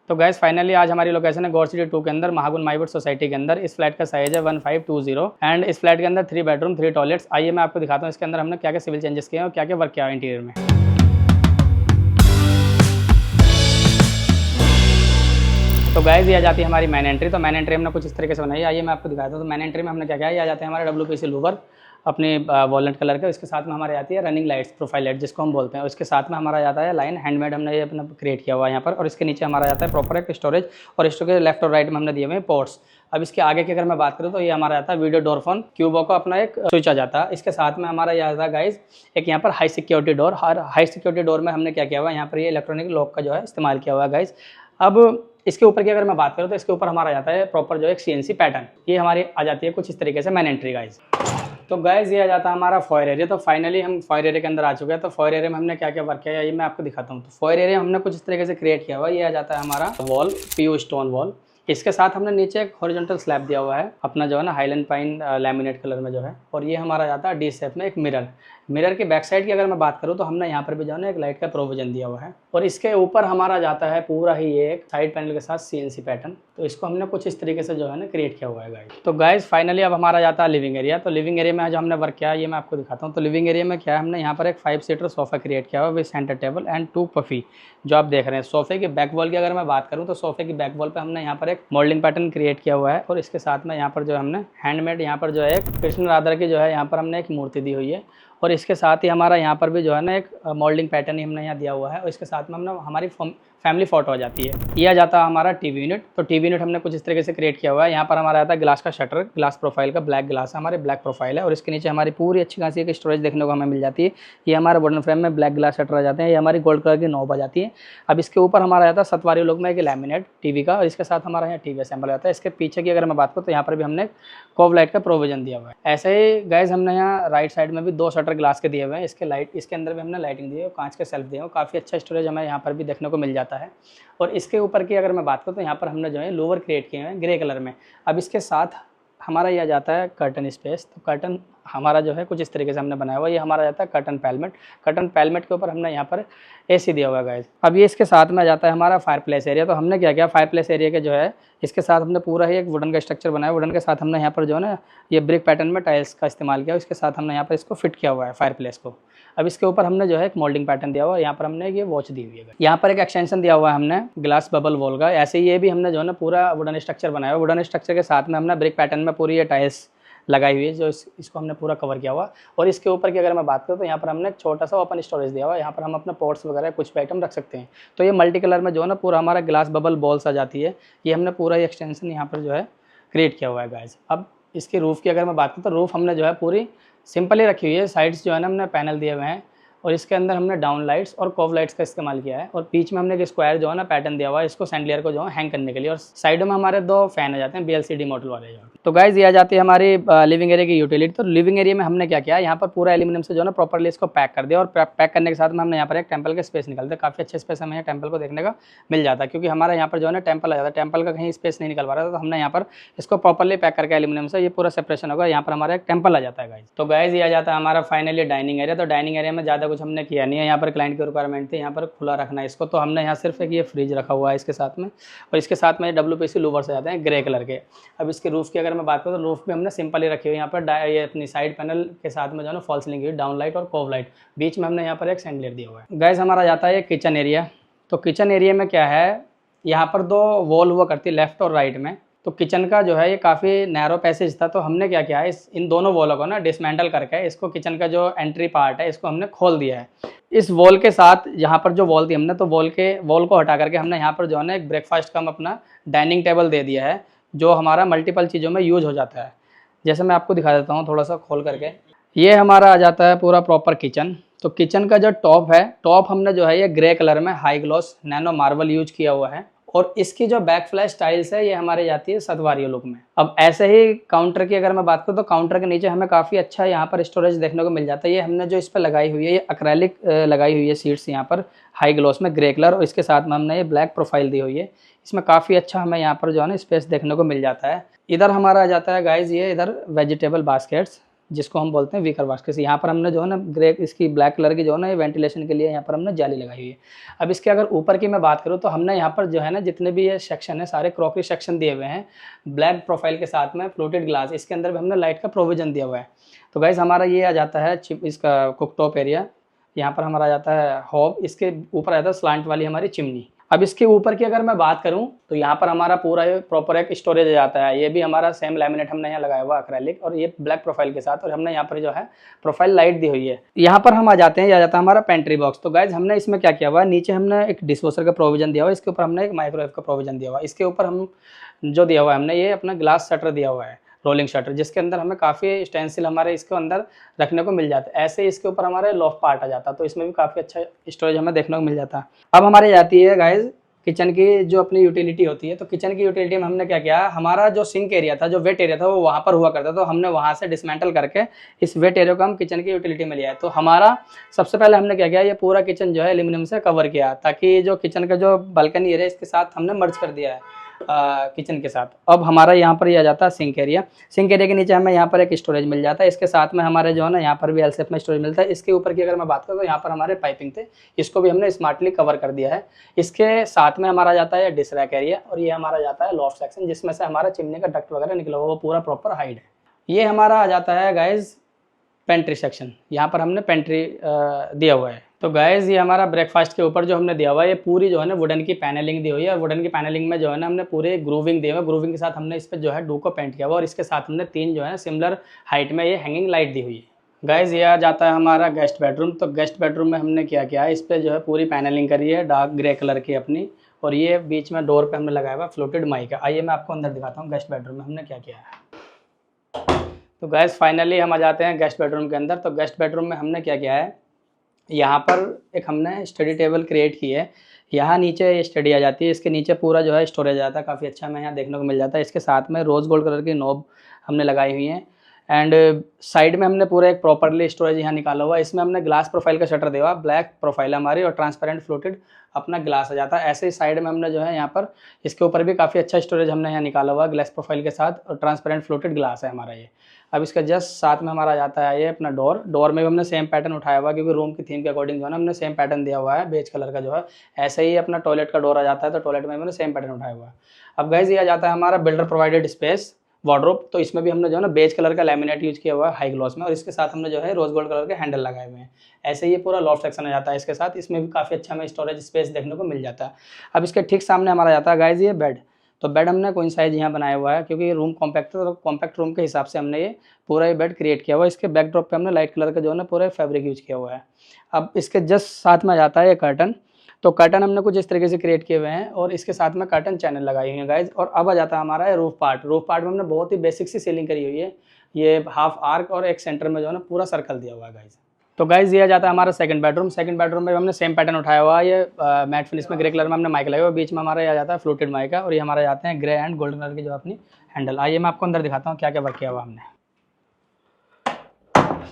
तो gas finally आज हमारी लोकेशन है गौर सिटी 2 के अंदर महागुन माइवट सोसाइटी के अंदर। इस फ्लैट का साइज है 1520 एंड इस फ्लैट के अंदर 3 बेडरूम 3 टॉयलेट्स। आइए मैं आपको दिखाता हूँ इसके अंदर हमने क्या क्या सिविल चेंजेस किए हैं और क्या क्या वर्क किया है इंटीरियर में। तो गैस ये आ जाती है हमारी मेन एंट्री। तो मेन एंट्री हमने कुछ इस तरीके से बनाई है, आइए मैं आपको दिखाता हूँ। तो मेन एंट्री में हमने क्या किया है, ये आ जाते हैं हमारे WPC लूवर अपने वॉलनट कलर के। इसके साथ में हमारे आती है रनिंग लाइट्स, प्रोफाइल लाइट जिसको हम बोलते हैं। उसके साथ में हमारा जाता है लाइन हैंडमेड, हमने ये अपना क्रिएट किया हुआ है यहाँ पर। और इसके नीचे हमारा जाता है प्रॉपर एक स्टोरेज, और स्टोरेज लेफ्ट और राइट में हमने दिए हुए हैं पोर्ट्स। अब इसके आगे की अगर मैं बात करूँ तो ये हमारा आता है वीडियो डोर फोन क्यूबो का अपना एक स्विच आ जाता है। इसके साथ में हमारा ये आता है गाइज एक यहाँ पर हाई सिक्योरिटी डोर। हर हाई सिक्योरिटी डोर में हमने क्या किया हुआ है, यहाँ पर ये इलेक्ट्रॉनिक लॉक का जो है इस्तेमाल किया हुआ है गाइज। अब इसके ऊपर की अगर मैं बात करूँ तो इसके ऊपर हमारा जाता है प्रॉपर जो एक CNC पैटर्न, ये हमारी आ जाती है कुछ इस तरीके से मेन एंट्री गाइज। तो गाइज ये आ जाता है हमारा फायर एरिया। तो फाइनली हम फायर एरिया के अंदर आ चुके हैं। तो फायर एरिया में हमने क्या क्या वर्क किया है ये मैं आपको दिखाता हूँ। तो फायर एरिया हमने कुछ इस तरीके से क्रिएट किया हुआ है। ये आ जाता है हमारा वॉल, PU स्टोन वॉल। इसके साथ हमने नीचे एक हॉरिजॉन्टल स्लैब दिया हुआ है अपना जो है ना हाईलैंड पाइन लैमिनेट कलर में जो है। और ये हमारा जाता है D शेप में एक मिरर। मिरर के बैक साइड की अगर मैं बात करूँ तो हमने यहाँ पर भी जो है ना एक लाइट का प्रोविजन दिया हुआ है। और इसके ऊपर हमारा जाता है पूरा ही एक साइड पैनल के साथ CNC पैटर्न। तो इसको हमने कुछ इस तरीके से जो है ना क्रिएट किया हुआ है गाइस। तो गाइस फाइनली अब हमारा जाता है लिविंग एरिया। तो लिविंग एरिया में जो हमने वर्क किया है ये मैं आपको दिखाता हूँ। तो लिविंग एरिया में क्या है, हमने यहाँ पर एक 5 सीटर सोफा क्रिएट किया हुआ है with centre table and 2 puffy जो आप देख रहे हैं। सोफे की बैक वॉल की अगर मैं बात करूँ तो सोफे की बैक वॉल पे हमने यहाँ पर एक मोल्डिंग पैटर्न क्रिएट किया हुआ है। और इसके साथ में यहाँ पर जो हमने हैंडमेड यहाँ पर जो है एक कृष्ण राधा की जो है यहाँ पर हमने एक मूर्ति दी हुई है। और इसके साथ ही हमारा यहाँ पर भी जो है ना एक मोल्डिंग पैटर्न ही हमने यहाँ दिया हुआ है। और इसके साथ में हमने हमारी फैमिली फोटो आ जाती है। ये आ जाता है हमारा TV यूनिट। तो TV यूनिट हमने कुछ इस तरीके से क्रिएट किया हुआ है। यहाँ पर हमारा आता है ग्लास का शटर, ग्लास प्रोफाइल का ब्लैक ग्लास है, हमारे ब्लैक प्रोफाइल है। और इसके नीचे हमारी पूरी अच्छी खासी एक स्टोरेज देखने को हमें मिल जाती है। ये हमारा वुडन फ्रेम में ब्लैक ग्लास शटर आ जाते हैं। ये हमारी गोल्ड कलर की नॉब आ जाती है। अब इसके ऊपर हमारा आता है सतवारी लोग में एक लैमिनेट TV का, और इसके साथ हमारा यहाँ TV असेंबल आता है। इसके पीछे की अगर मैं बात करूँ तो यहाँ पर भी हमने कोव लाइट का प्रोविजन दिया हुआ है। ऐसे ही गाइज हमने यहाँ राइट साइड में भी 2 शटर ग्लास के दिए हुए हैं। इसके अंदर भी हमने लाइटिंग दी है, कांच के सेल्फ दिए हैं। काफ़ी अच्छा स्टोरेज हमें यहाँ पर भी देखने को मिल जाता है। और इसके ऊपर की अगर मैं बात करूँ तो यहाँ पर हमने जो है लोवर क्रिएट किए हैं ग्रे कलर में। अब इसके साथ हमारा यह जाता है कर्टन स्पेस। तो कर्टन हमारा जो है कुछ इस तरीके से हमने बनाया हुआ है। ये हमारा जाता है कर्टन पैलमेट। कर्टन पैलमेट के ऊपर हमने यहाँ पर AC दिया हुआ है गाइस। अब ये इसके साथ में जाता है हमारा फायर प्लेस एरिया। तो हमने क्या किया, फायर प्लेस एरिया के जो है इसके साथ हमने पूरा ही एक वुडन का स्ट्रक्चर बनाया। वुडन के साथ हमने यहाँ पर जो है ना ये ब्रिक पैटर्न में टाइल्स का इस्तेमाल किया। इसके साथ हमने यहाँ पर इसको फिट किया हुआ है फायर प्लेस को। अब इसके ऊपर हमने जो है एक मोल्डिंग पैटर्न दिया हुआ है। यहाँ पर हमने ये वॉच दी हुई है। यहाँ पर एक एक्सटेंशन दिया हुआ है हमने ग्लास बबल वॉल का। ऐसे ही ये भी हमने जो है ना पूरा वुडन स्ट्रक्चर बनाया हुआ। वुडन स्ट्रक्चर के साथ में हमने ब्रिक पैटर्न में पूरी ये टाइल्स लगाई हुई है जो इसको हमने पूरा कवर किया हुआ। और इसके ऊपर की अगर मैं बात करूँ तो यहाँ पर हमने एक छोटा सा ओपन स्टोरेज दिया हुआ है। यहाँ पर हम अपने पॉट्स वगैरह कुछ भी आइटम रख सकते हैं। तो ये मल्टी कलर में जो है ना पूरा हमारा ग्लास बबल बॉल्स आ जाती है। ये हमने पूरा एक्सटेंशन यहाँ पर जो है क्रिएट किया हुआ है गाइस। अब इसकी रूफ़ की अगर मैं बात करूँ तो रूफ़ हमने जो है पूरी सिंपल ही रखी हुई है। साइड्स जो है ना हमने पैनल दिए हुए हैं। और इसके अंदर हमने डाउन लाइट्स और कोव लाइट्स का इस्तेमाल किया है। और बीच में हमने एक स्क्वायर जो है ना पैटर्न दिया हुआ है इसको सैंडलियर को जो है हैंग करने के लिए। और साइडों में हमारे 2 फैन आ जाते हैं BLCD मॉडल वाले जो। तो गाइज ये आ जाती है हमारी लिविंग एरिया की यूटिलिटी। तो लिविंग एरिया में हमने क्या किया, यहाँ पर पूरा एल्यूमिनियम से जो है ना प्रॉपर्ली इसको पैक कर दिया। और पैक करने के साथ में हमने यहाँ पर एक टेम्पल का स्पेस निकालते हैं। काफ़ी अच्छा स्पेस हमें यहाँ टेम्पल को देखने का मिल जाता है, क्योंकि हमारा यहाँ पर जो है ना टेम्पल आ जाता है। टेम्पल का कहीं स्पेस नहीं निकल पा रहा था, तो हमने यहाँ पर इसको प्रॉपर्ली पैक करके एल्यूमिनियम से ये पूरा सेपरेशन होगा। यहाँ पर हमारा एक टेम्पल आ जाता है गाइज। तो गाइज ये आ जाता है हमारा फाइनली डाइनिंग एरिया। तो डाइनिंग एरिया में ज़्यादा कुछ हमने किया नहीं है। यहाँ पर क्लाइंट की रिक्वायरमेंट थी यहाँ पर खुला रखना है इसको। तो हमने यहाँ सिर्फ एक ये फ्रिज रखा हुआ है इसके साथ में। और इसके साथ में WPC लूवर्स आ जाते हैं ग्रे कलर के। अब इसके रूफ़ की अगर मैं बात करूँ तो रूफ़ भी हमने सिंपल ही रखी हुई है। यहाँ पर ये अपनी साइड पैनल के साथ में जो है ना फॉल सीलिंग की डाउन लाइट और कोव लाइट। बीच में हमने यहाँ पर एक सैंडलियर दिया हुआ है। गाइस हमारा जाता है किचन एरिया। तो किचन एरिया में क्या है, यहाँ पर 2 वॉल हुआ करती है लेफ्ट और राइट में। तो किचन का जो है ये काफ़ी नैरो पैसेज था। तो हमने क्या किया है, इन दोनों वॉलों को ना डिसमेंटल करके इसको किचन का जो एंट्री पार्ट है इसको हमने खोल दिया है। इस वॉल के साथ यहाँ पर जो वॉल थी हमने, तो वॉल को हटा करके हमने यहाँ पर जो है ना एक ब्रेकफास्ट का हम अपना डाइनिंग टेबल दे दिया है, जो हमारा मल्टीपल चीज़ों में यूज हो जाता है। जैसे मैं आपको दिखा देता हूँ थोड़ा सा खोल करके। ये हमारा आ जाता है पूरा प्रॉपर किचन। तो किचन का जो टॉप है, टॉप हमने जो है ये ग्रे कलर में high gloss nano marble use किया हुआ है। और इसकी जो बैक फ्लैश टाइल्स है ये हमारे जाती है सतवारी लुक में। अब ऐसे ही काउंटर की अगर मैं बात करूँ तो काउंटर के नीचे हमें काफ़ी अच्छा यहाँ पर स्टोरेज देखने को मिल जाता है। ये हमने जो इस पर लगाई हुई है ये एक्रेलिक लगाई हुई है सीट्स यहाँ पर हाई ग्लॉस में ग्रे कलर। और इसके साथ में हमने ये ब्लैक प्रोफाइल दी हुई है। इसमें काफ़ी अच्छा हमें यहाँ पर जो है ना स्पेस देखने को मिल जाता है। इधर हमारा आ जाता है गाइज ये इधर वेजिटेबल बास्केट्स। जिसको हम बोलते हैं वीकर वास्केस। यहाँ पर हमने जो है ना ग्रे इसकी ब्लैक कलर की जो है ना ये वेंटिलेशन के लिए यहाँ पर हमने जाली लगाई हुई है। अब इसके अगर ऊपर की मैं बात करूँ तो हमने यहाँ पर जो है ना जितने भी ये सेक्शन है सारे क्रॉकरी सेक्शन दिए हुए हैं ब्लैक प्रोफाइल के साथ में फ्लोटेड ग्लास, इसके अंदर भी हमने लाइट का प्रोविजन दिया हुआ है। तो गाइस हमारा ये आ जाता है इसका कुकटॉप एरिया, यहाँ पर हमारा आ जाता है हॉब, इसके ऊपर आ जाता है स्लांट वाली हमारी चिमनी। अब इसके ऊपर की अगर मैं बात करूं तो यहाँ पर हमारा पूरा प्रॉपर एक स्टोरेज आ जाता है। ये भी हमारा सेम लैमिनेट हमने यहाँ लगाया हुआ एक्रेलिक और ये ब्लैक प्रोफाइल के साथ, और हमने यहाँ पर जो है प्रोफाइल लाइट दी हुई है। यहाँ पर हम आ जाते हैं, ये आ जाता है हमारा पेंट्री बॉक्स। तो गाइज हमने इसमें क्या किया हुआ है, नीचे हमने एक डिशवॉशर का प्रोविजन दिया हुआ है, इसके ऊपर हमने एक माइक्रोवेव का प्रोविजन दिया हुआ है। इसके ऊपर हम जो दिया हुआ है हमने ये अपना ग्लास शटर दिया हुआ है, रोलिंग शटर, जिसके अंदर हमें काफ़ी स्टेंसिल हमारे इसके अंदर रखने को मिल जाता है। ऐसे ही इसके ऊपर हमारे लॉफ्ट पार्ट आ जाता है, तो इसमें भी काफ़ी अच्छा स्टोरेज हमें देखने को मिल जाता है। अब हमारे जाती है गाइज किचन की जो अपनी यूटिलिटी होती है। तो किचन की यूटिलिटी में हमने क्या किया, हमारा जो सिंक एरिया था, जो वेट एरिया था, वो वहाँ पर हुआ करता था, तो हमने वहाँ से डिसमेंटल करके इस वेट एरिया को हम किचन की यूटिलिटी में लिया है। तो हमारा सबसे पहले हमने क्या किया, ये पूरा किचन जो है एल्यूमिनियम से कवर किया, ताकि जो किचन का जो बालकनी एरिया इसके साथ हमने मर्ज कर दिया है किचन के साथ। अब हमारा यहाँ पर ये आ जाता है सिंक एरिया। सिंक एरिया के नीचे हमें यहाँ पर एक स्टोरेज मिल जाता है, इसके साथ में हमारे जो है ना यहाँ पर भी एल शेप में स्टोरेज मिलता है। इसके ऊपर की अगर मैं बात करूँ तो यहाँ पर हमारे पाइपिंग थे, इसको भी हमने स्मार्टली कवर कर दिया है। इसके साथ में हमारा जाता है डिश रैक एरिया, और ये हमारा जाता है लॉफ्ट सेक्शन, जिसमें से हमारा चिमनी का डक्ट वगैरह निकला हुआ वो पूरा प्रॉपर हाइड है। ये हमारा आ जाता है गाइज पेंट्री सेक्शन, यहाँ पर हमने पेंट्री दिया हुआ है। तो गाइज ये हमारा ब्रेकफास्ट के ऊपर जो हमने दिया हुआ है, ये पूरी जो है ना वुडन की पैनलिंग दी हुई है, और वुडन की पैनलिंग में जो है ना हमने पूरे ग्रूविंग दिए हुए, ग्रूविंग के साथ हमने इस पर जो है डू को पेंट किया हुआ, और इसके साथ हमने 3 जो है सिमिलर हाइट में ये हैंगिंग लाइट दी हुई है। गाइज ये आ जाता है हमारा गेस्ट बेडरूम। तो गेस्ट बेडरूम में हमने क्या किया है, इस पर जो है पूरी पैनलिंग करी है डार्क ग्रे कलर की अपनी, और ये बीच में डोर पे हमने लगाया हुआ फ्लोटेड माइका। आइए मैं आपको अंदर दिखाता हूँ गेस्ट बेडरूम में हमने क्या किया है। तो गैस फाइनली हम आ जाते हैं गेस्ट बेडरूम के अंदर। तो गेस्ट बेडरूम में हमने क्या किया है, यहाँ पर एक हमने स्टडी टेबल क्रिएट की है, यहाँ नीचे ये स्टडी आ जाती है, इसके नीचे पूरा जो है स्टोरेज आ जाता है, काफ़ी अच्छा हमें यहाँ देखने को मिल जाता है। इसके साथ में रोज़ गोल्ड कलर की नॉब हमने लगाई हुई है, एंड साइड में हमने पूरा एक प्रॉपरली स्टोरेज यहाँ निकाला हुआ है। इसमें हमने ग्लास प्रोफाइल का शटर दिया हुआ, ब्लैक प्रोफाइल हमारी, और ट्रांसपेरेंट फ्लोटेड अपना ग्लास आ जाता है। ऐसे ही साइड में हमने जो है यहाँ पर इसके ऊपर भी काफ़ी अच्छा स्टोरेज हमने यहाँ निकाला हुआ ग्लास प्रोफाइल के साथ, और ट्रांसपेरेंट फ्लोटेड ग्लास है हमारा ये। अब इसका जस्ट साथ में हमारा जाता है ये अपना डोर में भी हमने सेम पैटर्न उठाया हुआ, क्योंकि रूम की थीम के अकॉर्डिंग जो है ना हमने सेम पैटर्न दिया हुआ है बेज कलर का जो है। ऐसे ही अपना टॉयलेट का डोर आ जाता है, तो टॉयलेट में हमने सेम पैटर्न उठाया हुआ है। अब गाइस ये आ जाता है हमारा बिल्डर प्रोवाइडेड स्पेस वार्डरोब। तो इसमें भी हमने जो है ना बेज कलर का लैमिनेट यूज किया हुआ है हाई ग्लॉस में, और इसके साथ हमने जो है रोज गोल्ड कलर के हैंडल लगाए हुए हैं। ऐसे ये पूरा लॉफ्ट सेक्शन आ जाता है इसके साथ, इसमें भी काफ़ी अच्छा हमें स्टोरेज स्पेस देखने को मिल जाता है। अब इसके ठीक सामने हमारा जाता है गाइस ये बेड। तो बेड हमने क्वीन साइज यहाँ बनाया हुआ है, क्योंकि रूम कॉम्पैक्ट है, तो कॉम्पैक्ट रूम के हिसाब से हमने ये पूरा ये बेड क्रिएट किया हुआ है। इसके बैकड्रॉप पे हमने लाइट कलर का जो है ना पूरा फैब्रिक यूज किया हुआ है। अब इसके जस्ट साथ में जाता है ये कर्टन। तो कर्टन हमने कुछ इस तरीके से क्रिएट किए हुए हैं, और इसके साथ में कर्टन चैनल लगाए हुए हैं गाइज। और अब आ जाता है हमारा रूफ पार्ट। रूफ पार्ट में हमने बहुत ही बेसिक सी सीलिंग करी हुई है, ये हाफ आर्क और एक सेंटर में जो है ना पूरा सर्कल दिया हुआ है गाइज। तो गाइज ये आ जाता है हमारा सेकंड बेडरूम। सेकंड बेडरूम में हमने सेम पैटर्न उठाया हुआ है, ये मैट फिनिश में ग्रे कलर में हमने माइक लगाया हुआ, बीच में हमारा ये आ जाता है फ्लोटेड माइका, और ये हमारे जाते हैं ग्रे एंड गोल्डन कलर की जो अपनी हैंडल। आइए मैं आपको अंदर दिखाता हूँ क्या क्या वर्क किया हुआ हमने।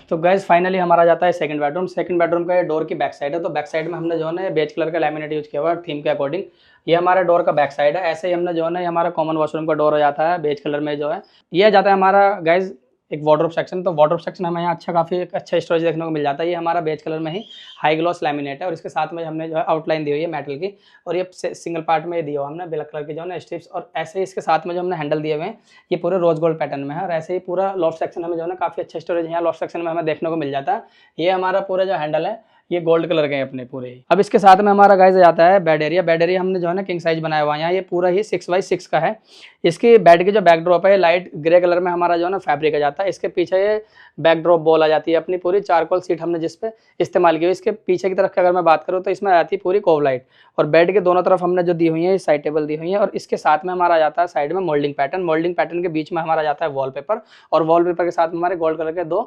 तो गैस फाइनली हमारा जाता है सेकंड बेडरूम। सेकंड बेडरूम का ये डोर की बैक साइड है। तो बैक साइड में हमने जो है ना बेज कलर का लैमिनेट यूज किया हुआ है थीम के अकॉर्डिंग। ये हमारा डोर का बैक साइड है। ऐसे ही हमने जो है ना ये हमारा कॉमन वॉशरूम का डोर हो जाता है बेज कलर में जो है। ये जाता है हमारा गैस एक वार्डरोब सेक्शन। तो वार्डरोब सेक्शन हमें यहाँ काफ़ी अच्छा स्टोरेज देखने को मिल जाता है। ये हमारा बेज कलर में ही हाई ग्लॉस लैमिनेट है, और इसके साथ में हमने जो है आउटलाइन दी हुई है मेटल की, और ये सिंगल पार्ट में दिया हुआ हमने ब्लैक कलर की जो है ना स्ट्रिप्स, और ऐसे ही इसके साथ में जो हमने हैंडल दिए हुए हैं ये पूरे रोज गोल्ड पैटर्न में है। और ऐसे ही पूरा लॉफ्ट सेक्शन हमें जो है ना काफ़ी अच्छा स्टोरेज यहाँ लॉफ्ट सेक्शन में हमें देखने को मिल जाता है। ये हमारा पूरा जो हैंडल है ये गोल्ड कलर के हैं अपने पूरे ही। अब इसके साथ में हमारा गाइस जाता है बेड एरिया। बेड एरिया हमने जो है ना किंग साइज बनाया हुआ है, यहाँ ये पूरा ही 6x6 का है। इसकी बेड की जो बैकड्रॉप है लाइट ग्रे कलर में हमारा जो है ना फैब्रिक आ जाता है। इसके पीछे ये बैकड्रॉप बॉल आ जाती है अपनी पूरी चारकोल सीट हमने जिस पे इस्तेमाल की हुई। इसके पीछे की तरफ की अगर मैं बात करूँ तो इसमें आ जाती है पूरी कोव लाइट, और बेड के दोनों तरफ हमने जो दी हुई है साइड टेबल दी हुई है, और इसके साथ में हमारा जाता है साइड में मोल्डिंग पैटर्न। मोल्डिंग पैटर्न के बीच में हमारा जाता है वॉलपेपर, और वॉलपेपर के साथ में हमारे गोल्ड कलर के 2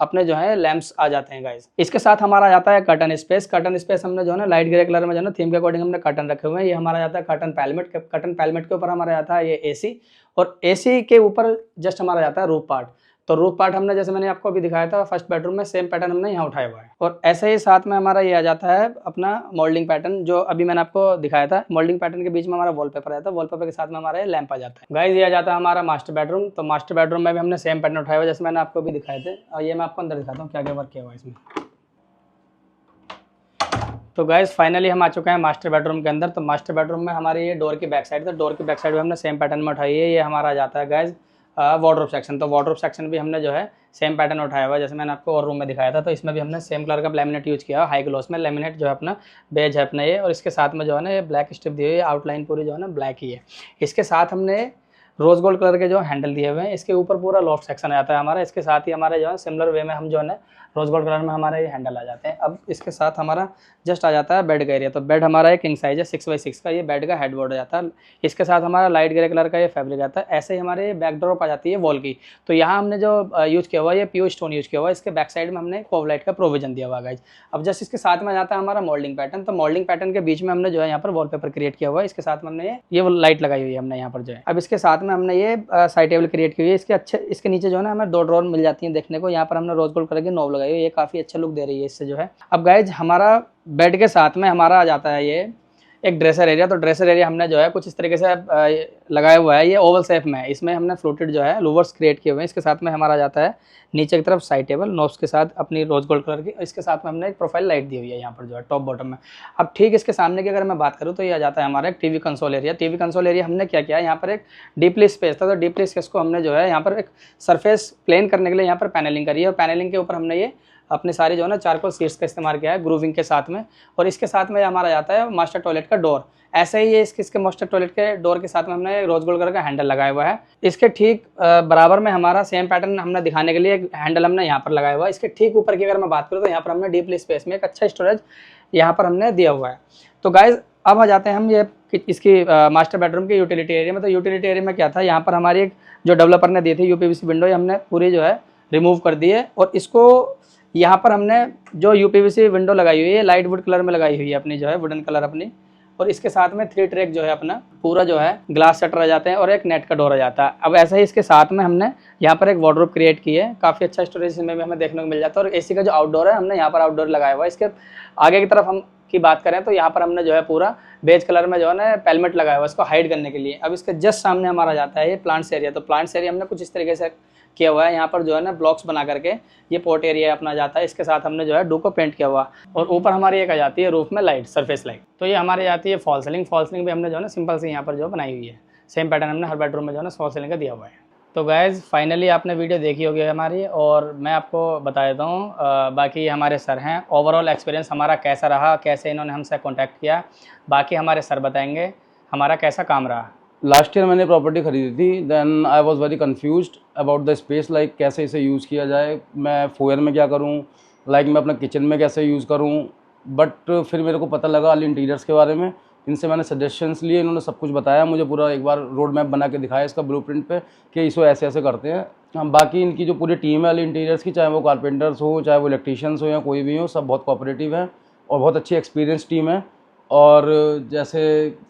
अपने जो है लैंप्स आ जाते हैं गाइस। इसके साथ हमारा जाता है कर्टन स्पेस। कर्टन स्पेस हमने जो है ना लाइट ग्रे कलर में जो है ना थीम के अकॉर्डिंग हमने कर्टन रखे हुए हैं। ये हमारा जाता है कर्टन पैलमेट। कर्टन पैलमेट के ऊपर हमारा जाता है ये एसी, और एसी के ऊपर जस्ट हमारा जाता है रूफ पार्ट। तो रूफ पार्ट हमने जैसे मैंने आपको अभी दिखाया था फर्स्ट बेडरूम में सेम पैटर्न हमने यहाँ उठाया हुआ है। और ऐसे ही साथ में हमारा ये आ जाता है अपना मोल्डिंग पैटर्न, जो अभी मैंने आपको दिखाया था। मोल्डिंग पैटर्न के बीच में हमारा वॉलपेपर आता है, वॉलपेपर के साथ में हमारा ये लैंप आ जाता है। गाइस ये आ जाता है हमारा मास्टर बेडरूम। तो मास्टर बेडरूम में भी हमने सेम पैटर्न उठाया हुआ जैसे मैंने आपको अभी दिखाए थे। और ये मैं आपको अंदर दिखाता हूँ क्या क्या वर्क किया हुआ है इसमें। तो गाइस फाइनली हम आ चुके हैं मास्टर बेडरूम के अंदर। तो मास्टर बेडरूम में हमारे ये डोर की बैक साइड, तो डोर की बैक साइड में हमने सेम पैटर्न में उठाई है। ये हमारा आ जाता है गाइस वार्डरोब सेक्शन। तो वार्डरोब सेक्शन भी हमने जो है सेम पैटर्न उठाया हुआ है जैसे मैंने आपको और रूम में दिखाया था। तो इसमें भी हमने सेम कलर का लैमिनेट यूज़ किया, हाई ग्लॉस में लैमिनेट जो है अपना बेज है अपना ये। और इसके साथ में जो है ना ये ब्लैक स्ट्रिप दी हुई है, आउटलाइन पूरी जो है ना ब्लैक ही है। इसके साथ हमने रोज गोल्ड कलर के जो हैंडल दिए हुए हैं। इसके ऊपर पूरा लॉफ्ट सेक्शन आता है हमारा। इसके साथ ही हमारे जो है सिमिलर वे में हम जो है ना रोज गोल्ड कलर में हमारे ये हैंडल आ जाते हैं। अब इसके साथ हमारा जस्ट आ जाता है बेड का एरिया। तो बेड हमारा एक किंग साइज है 6x6 का, ये बेड का हेडबोर्ड आ जाता है। इसके साथ हमारा लाइट ग्रे कलर का ये फैब्रिक आता है। ऐसे ही हमारे बैक ड्रॉप आ जाती है वॉल की। तो यहाँ हमने जो यूज़ किया हुआ है ये प्योर स्टोन यूज़ किया हुआ है। इसके बैक साइड में हमने कोव लाइट का प्रोविजन दिया हुआ है गाइज। अब जस्ट इसके साथ में जाता है हमारा मोल्डिंग पैटर्न। तो मोल्डिंग पैटर्न के बीच में हमने जो है यहाँ पर वॉलपेपर क्रिएट किया हुआ है। इसके साथ में हमने ये लाइट लगाई हुई है हमने यहाँ पर जो है। अब इसके साथ में हमने ये साइड टेबल क्रिएट की हुई है। इसके नीचे जो है ना हमें 2 ड्रॉर मिल जाती है देखने को। यहाँ पर हमने रोज गोल्ड कलर की नॉब लगाई हुई है, ये काफ़ी अच्छा लुक दे रही है इससे जो है। अब गाइज हमारा बेड के साथ में हमारा आ जाता है ये एक ड्रेसर एरिया। तो ड्रेसर एरिया हमने जो है कुछ इस तरीके से लगाया हुआ है, ये ओवल शेप में है। इसमें हमने फ्लोटेड जो है लूवर्स क्रिएट किए हुए हैं। इसके साथ में हमारा जाता है नीचे की तरफ साइड टेबल नॉब्स के साथ अपनी रोज गोल्ड कलर की। इसके साथ में हमने एक प्रोफाइल लाइट दी हुई है यहाँ पर जो है टॉप बॉटम में। अब ठीक इसके सामने की अगर मैं बात करूँ तो ये आ जाता है हमारा एक TV console area. TV console area हमने क्या किया, यहाँ पर एक डीपली स्पेस था। तो डीपली स्पेस को हमने जो है यहाँ पर एक सरफेस प्लेन करने के लिए यहाँ पर पैनलिंग करी है। और पैनलिंग के ऊपर हमने ये अपने सारे जो है ना चारकोल सीट्स का इस्तेमाल किया है ग्रूविंग के साथ में। और इसके साथ में हमारा जाता है मास्टर टॉयलेट का डोर। ऐसे ही ये इसके मास्टर टॉयलेट के डोर के साथ में हमने रोज गोल्ड कलर का हैंडल लगाया हुआ है। इसके ठीक बराबर में हमारा सेम पैटर्न हमने दिखाने के लिए एक हैंडल हमने यहाँ पर लगाया हुआ है। इसके ठीक ऊपर की अगर मैं बात करूँ तो यहाँ पर हमने डीपली स्पेस में एक अच्छा स्टोरेज यहाँ पर हमने दिया हुआ है। तो गाइज अब आ जाते हैं हम ये इसकी मास्टर बेडरूम के यूटिलिटी एरिया में। तो यूटिलिटी एरिया में क्या था, यहाँ पर हमारी एक जो डेवलपर ने दी थी यूपीवीसी विंडो, ये हमने पूरी जो है रिमूव कर दी है। और इसको यहाँ पर हमने जो यूपीवीसी विंडो लगाई हुई है लाइट वुड कलर में लगाई हुई है अपनी जो है वुडन कलर अपनी। और इसके साथ में 3 ट्रैक जो है अपना पूरा जो है ग्लास शटर आ जाते हैं और एक नेट का डोर आ जाता है। अब ऐसा ही इसके साथ में हमने यहाँ पर एक वार्डरोब क्रिएट की है, काफ़ी अच्छा स्टोरेज इसमें भी हमें देखने को मिल जाता है। और एसी का जो आउटडोर है हमने यहाँ पर आउटडोर लगाया हुआ है। इसके आगे की तरफ हम की बात करें तो यहाँ पर हमने जो है पूरा बेज कलर में जो है ना पेलमेट लगाया हुआ है इसको हाइड करने के लिए। अब इसके जस्ट सामने हमारा जाता है ये प्लांट्स एरिया। तो प्लांट्स एरिया हमने कुछ इस तरीके से किया हुआ है, यहाँ पर जो है ना ब्लॉक्स बना करके ये पोर्ट एरिया अपना जाता है। इसके साथ हमने जो है डू को पेंट किया हुआ। और ऊपर हमारी एक आ जाती है रूफ में लाइट, सरफेस लाइट। तो ये हमारी जाती है फॉल सीलिंग। फॉल सीलिंग भी हमने जो है ना सिंपल से यहाँ पर जो बनाई हुई है। सेम पैटर्न हमने हर बेडरूम में जो है ना फॉल सीलिंग का दिया हुआ है। तो गाइज फाइनली आपने वीडियो देखी होगी हमारी, और मैं आपको बता देता हूँ बाकी हमारे सर हैं। ओवरऑल एक्सपीरियंस हमारा कैसा रहा, कैसे इन्होंने हमसे कॉन्टैक्ट किया, बाकी हमारे सर बताएंगे हमारा कैसा काम रहा। लास्ट ईयर मैंने प्रॉपर्टी खरीदी थी, then I was very confused about the space, like कैसे इसे यूज़ किया जाए, मैं फोयर में क्या करूं, लाइक मैं अपना किचन में कैसे यूज़ करूं। बट फिर मेरे को पता लगा अली इंटीरियर्स के बारे में। इनसे मैंने सजेशंस लिए, इन्होंने सब कुछ बताया मुझे, पूरा एक बार रोड मैप बना के दिखाया इसका ब्लूप्रिंट पे कि इसको ऐसे ऐसे करते हैं। बाकी इनकी जो पूरी टीम है अली इंटीरियर्स की, चाहे वो कारपेंटर्स हो, चाहे वो इलेक्ट्रीशियंस हो या कोई भी हो, सब बहुत कोऑपरेटिव है और बहुत अच्छी एक्सपीरियंस टीम है। और जैसे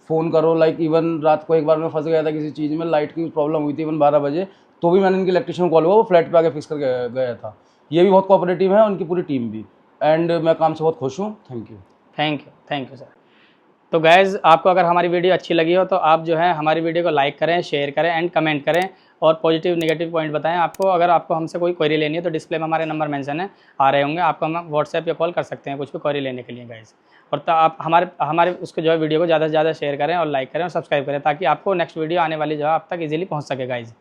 फ़ोन करो, लाइक इवन रात को एक बार मैं फंस गया था किसी चीज़ में, लाइट की प्रॉब्लम हुई थी इवन 12 बजे, तो भी मैंने इनके इलेक्ट्रीशियन को कॉल हुआ, वो फ्लैट पे आके फिक्स कर गया था। ये भी बहुत कोऑपरेटिव है, उनकी पूरी टीम भी, एंड मैं काम से बहुत खुश हूँ। Thank you sir. तो गैज़ आपको अगर हमारी वीडियो अच्छी लगी हो तो आप जो है हमारी वीडियो को लाइक करें, शेयर करें एंड कमेंट करें, और पॉजिटिव नेगेटिव पॉइंट बताएं आपको। अगर आपको हमसे कोई क्वेरी लेनी है तो डिस्प्ले में हमारे नंबर मेंशन है, आ रहे होंगे, आपको हम व्हाट्सएप या कॉल कर सकते हैं कुछ भी क्वेरी लेने के लिए गाइज़। और तो आप हमारे उसको जो है वीडियो को ज़्यादा से ज़्यादा शेयर करें और लाइक करें और सब्सक्राइब करें, ताकि आपको नेक्स्ट वीडियो आने वाली जो है आप तक ईजिली पहुँच सके गाइज़।